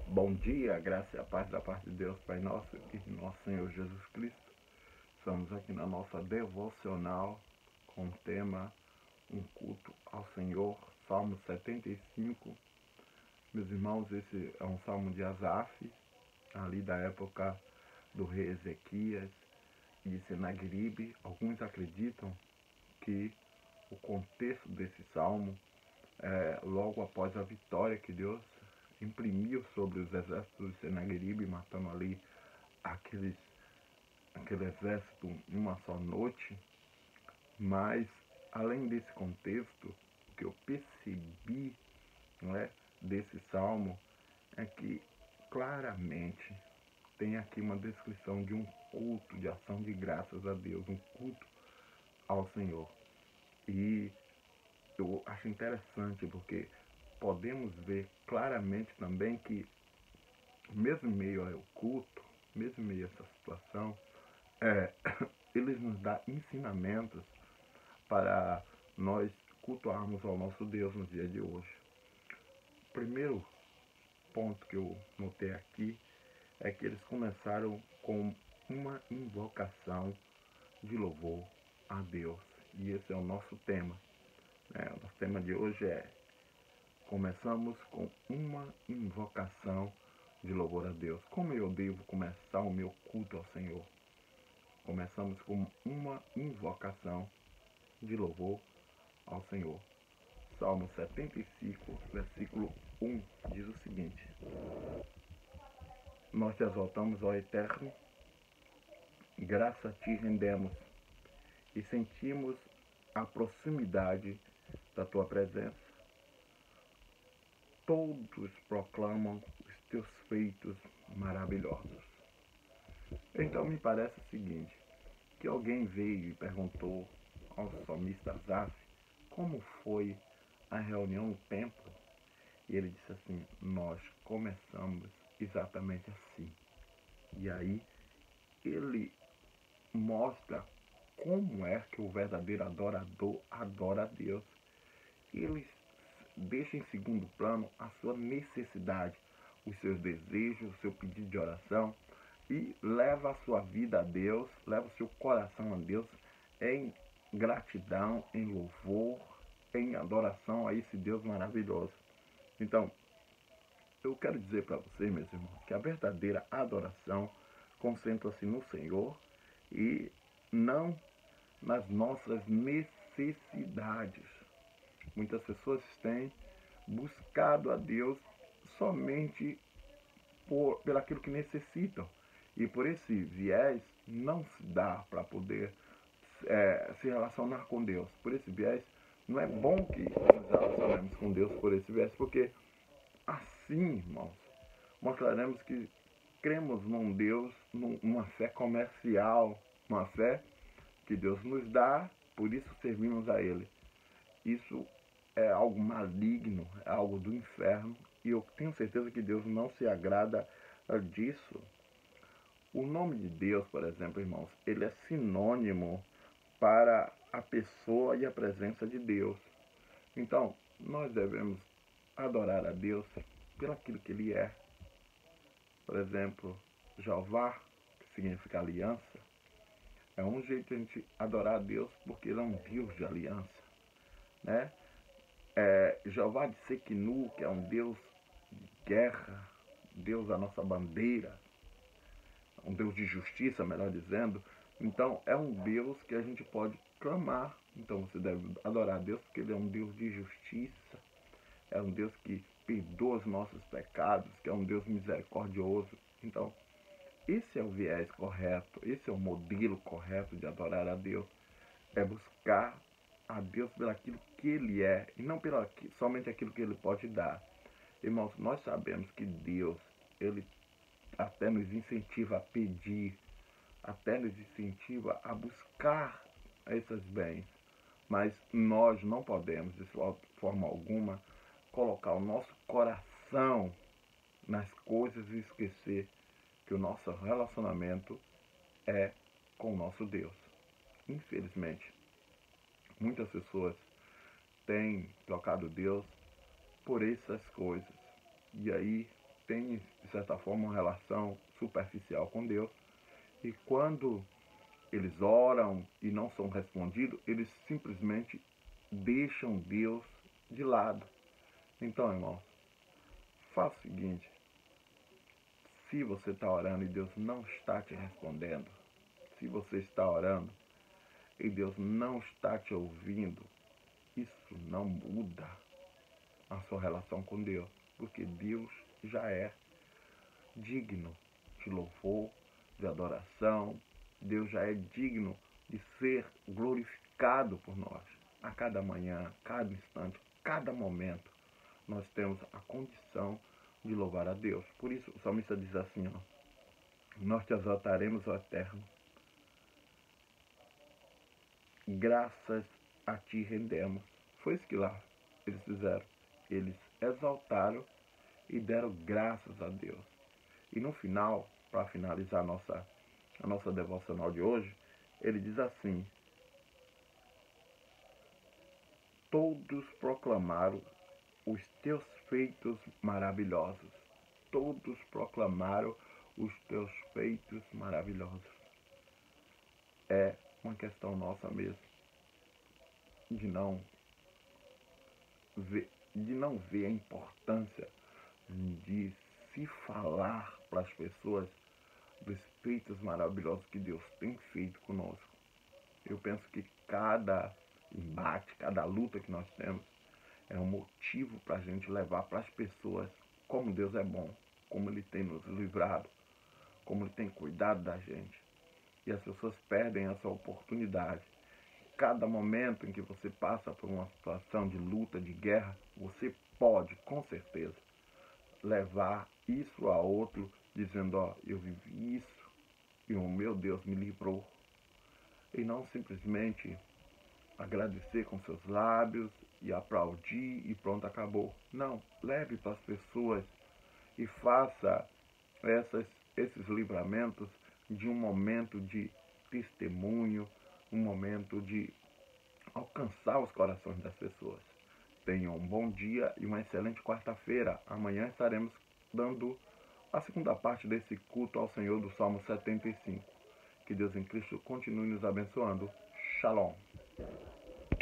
Bom dia, a graça e a paz da parte de Deus, Pai nosso e nosso Senhor Jesus Cristo. Estamos aqui na nossa devocional com o tema Um culto ao Senhor, Salmo 75. Meus irmãos, esse é um salmo de Asaf, ali da época do rei Ezequias e de Senaqueribe. Alguns acreditam que o contexto desse salmo é logo após a vitória que Deus imprimiu sobre os exércitos de Senaqueribe, matando ali aquele exército em uma só noite. Mas, além desse contexto, o que eu percebi, não é, desse salmo é que claramente tem aqui uma descrição de um culto de ação de graças a Deus, um culto ao Senhor. E eu acho interessante porque podemos ver claramente também que, mesmo em meio ao culto, mesmo em meio a essa situação, eles nos dão ensinamentos para nós cultuarmos ao nosso Deus no dia de hoje. O primeiro ponto que eu notei aqui é que eles começaram com uma invocação de louvor a Deus. E esse é o nosso tema. O nosso tema de hoje é: começamos com uma invocação de louvor a Deus. Como eu devo começar o meu culto ao Senhor? Começamos com uma invocação de louvor ao Senhor. Salmo 75, versículo 1, diz o seguinte: Nós te exaltamos, ó Eterno, graça te rendemos e sentimos a proximidade da tua presença. Todos proclamam os teus feitos maravilhosos. Então me parece o seguinte, que alguém veio e perguntou ao salmista Asaf como foi a reunião no templo. E ele disse assim: nós começamos exatamente assim. E aí ele mostra como é que o verdadeiro adorador adora a Deus. Ele deixa em segundo plano a sua necessidade, os seus desejos, o seu pedido de oração, e leva a sua vida a Deus, leva o seu coração a Deus em gratidão, em louvor, em adoração a esse Deus maravilhoso. Então, eu quero dizer para vocês, meus irmãos, que a verdadeira adoração concentra-se no Senhor e não nas nossas necessidades. Muitas pessoas têm buscado a Deus somente pelo aquilo que necessitam. E por esse viés não se dá para poder se relacionar com Deus. Por esse viés, não é bom que nos relacionemos com Deus por esse viés, porque assim, irmãos, mostraremos que cremos num Deus, numa fé comercial, uma fé que Deus nos dá, por isso servimos a Ele. Isso é algo maligno, é algo do inferno, e eu tenho certeza que Deus não se agrada disso. O nome de Deus, por exemplo, irmãos, ele é sinônimo para a pessoa e a presença de Deus. Então, nós devemos adorar a Deus pelo aquilo que Ele é. Por exemplo, Jeová, que significa aliança, é um jeito de a gente adorar a Deus porque Ele é um Deus de aliança, né? Jeová de Sequinu, que é um Deus de guerra, Deus da nossa bandeira, um Deus de justiça, melhor dizendo. Então, é um Deus que a gente pode clamar. Então, você deve adorar a Deus porque Ele é um Deus de justiça, é um Deus que perdoa os nossos pecados, que é um Deus misericordioso. Então, esse é o viés correto, esse é o modelo correto de adorar a Deus. É buscar a Deus pelo aquilo que Ele é e não somente aquilo que Ele pode dar. Irmãos, nós sabemos que Deus, Ele até nos incentiva a pedir, até nos incentiva a buscar esses bens. Mas nós não podemos, de forma alguma, colocar o nosso coração nas coisas e esquecer que o nosso relacionamento é com o nosso Deus. Infelizmente, muitas pessoas têm trocado Deus por essas coisas. E aí têm, de certa forma, uma relação superficial com Deus. E quando eles oram e não são respondidos, eles simplesmente deixam Deus de lado. Então, irmãos, faça o seguinte: se você está orando e Deus não está te respondendo, se você está orando e Deus não está te ouvindo, isso não muda a sua relação com Deus, porque Deus já é digno de louvor, de adoração. Deus já é digno de ser glorificado por nós. A cada manhã, cada instante, cada momento, nós temos a condição de louvar a Deus. Por isso, o salmista diz assim, ó: nós te exaltaremos, ó Eterno, graças a ti rendemos. Foi isso que lá eles fizeram. Eles exaltaram e deram graças a Deus. E no final, para finalizar a nossa devocional de hoje, ele diz assim: todos proclamaram os teus feitos maravilhosos. Todos proclamaram os teus feitos maravilhosos. É uma questão nossa mesmo, de não ver a importância de se falar para as pessoas dos feitos maravilhosos que Deus tem feito conosco. Eu penso que cada embate, cada luta que nós temos é um motivo para a gente levar para as pessoas como Deus é bom, como Ele tem nos livrado, como Ele tem cuidado da gente. E as pessoas perdem essa oportunidade. Cada momento em que você passa por uma situação de luta, de guerra, você pode, com certeza, levar isso a outro, dizendo: ó, eu vivi isso e o meu Deus me livrou. E não simplesmente agradecer com seus lábios e aplaudir e pronto, acabou. Não, leve para as pessoas e faça esses livramentos de um momento de testemunho, um momento de alcançar os corações das pessoas. Tenham um bom dia e uma excelente quarta-feira. Amanhã estaremos dando a segunda parte desse culto ao Senhor do Salmo 75. Que Deus em Cristo continue nos abençoando. Shalom.